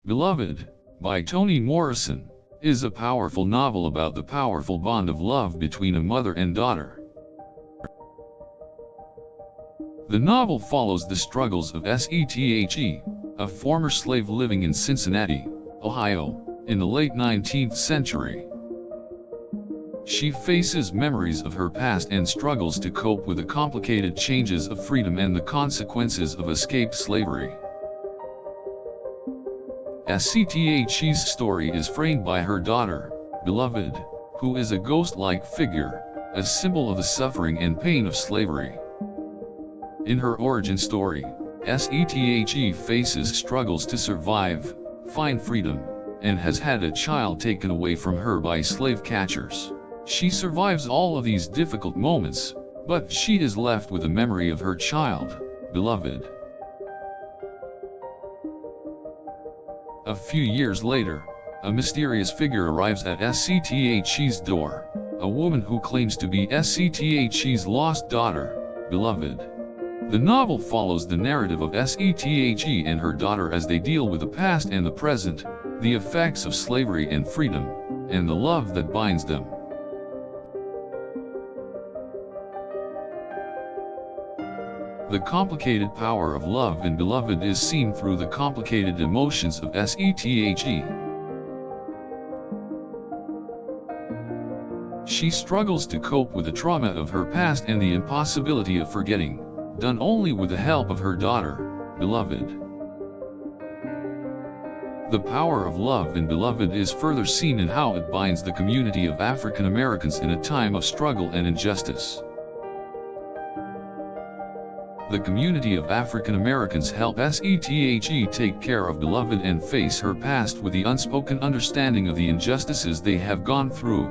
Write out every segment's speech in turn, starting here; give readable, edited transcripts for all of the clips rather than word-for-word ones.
Beloved, by Toni Morrison, is a powerful novel about the powerful bond of love between a mother and daughter. The novel follows the struggles of Sethe, a former slave living in Cincinnati, Ohio, in the late 19th century. She faces memories of her past and struggles to cope with the complicated changes of freedom and the consequences of escaped slavery. Sethe's story is framed by her daughter, Beloved, who is a ghost-like figure, a symbol of the suffering and pain of slavery. In her origin story, Sethe faces struggles to survive, find freedom, and has had a child taken away from her by slave catchers. She survives all of these difficult moments, but she is left with a memory of her child, Beloved. A few years later, a mysterious figure arrives at Sethe's door, a woman who claims to be Sethe's lost daughter, Beloved. The novel follows the narrative of Sethe and her daughter as they deal with the past and the present, the effects of slavery and freedom, and the love that binds them. The complicated power of love in Beloved is seen through the complicated emotions of Sethe. She struggles to cope with the trauma of her past and the impossibility of forgetting, done only with the help of her daughter, Beloved. The power of love in Beloved is further seen in how it binds the community of African Americans in a time of struggle and injustice. The community of African Americans help Sethe take care of Beloved and face her past with the unspoken understanding of the injustices they have gone through.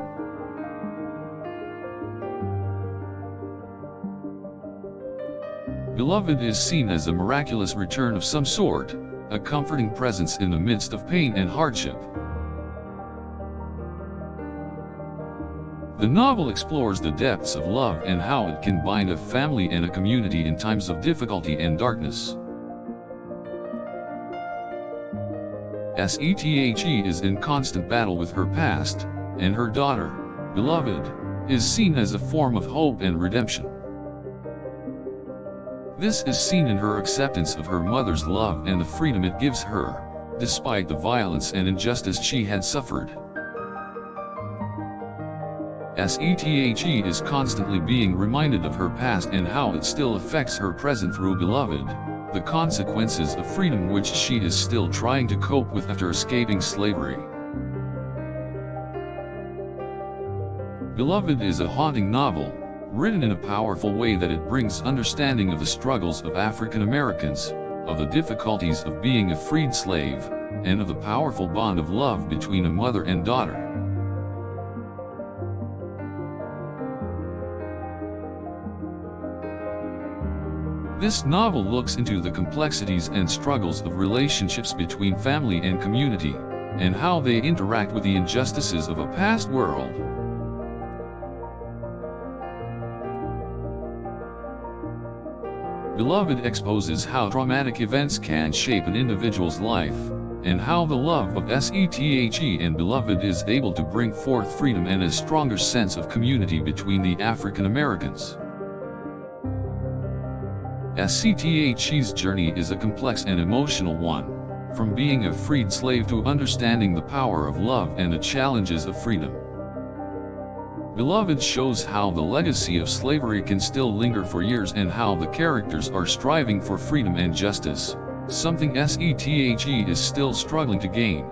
Beloved is seen as a miraculous return of some sort, a comforting presence in the midst of pain and hardship. The novel explores the depths of love and how it can bind a family and a community in times of difficulty and darkness. Sethe is in constant battle with her past, and her daughter, Beloved, is seen as a form of hope and redemption. This is seen in her acceptance of her mother's love and the freedom it gives her, despite the violence and injustice she had suffered. Sethe is constantly being reminded of her past and how it still affects her present through Beloved, the consequences of freedom which she is still trying to cope with after escaping slavery. Beloved is a haunting novel, written in a powerful way that it brings understanding of the struggles of African Americans, of the difficulties of being a freed slave, and of the powerful bond of love between a mother and daughter. This novel looks into the complexities and struggles of relationships between family and community, and how they interact with the injustices of a past world. Beloved exposes how traumatic events can shape an individual's life, and how the love of Sethe and Beloved is able to bring forth freedom and a stronger sense of community between the African Americans. Sethe's journey is a complex and emotional one, from being a freed slave to understanding the power of love and the challenges of freedom. Beloved shows how the legacy of slavery can still linger for years and how the characters are striving for freedom and justice, something Sethe is still struggling to gain.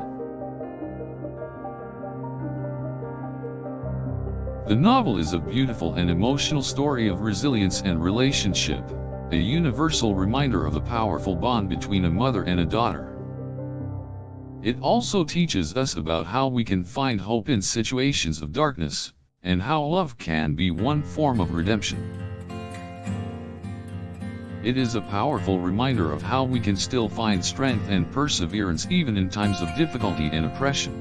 The novel is a beautiful and emotional story of resilience and relationship, a universal reminder of the powerful bond between a mother and a daughter. It also teaches us about how we can find hope in situations of darkness, and how love can be one form of redemption. It is a powerful reminder of how we can still find strength and perseverance even in times of difficulty and oppression.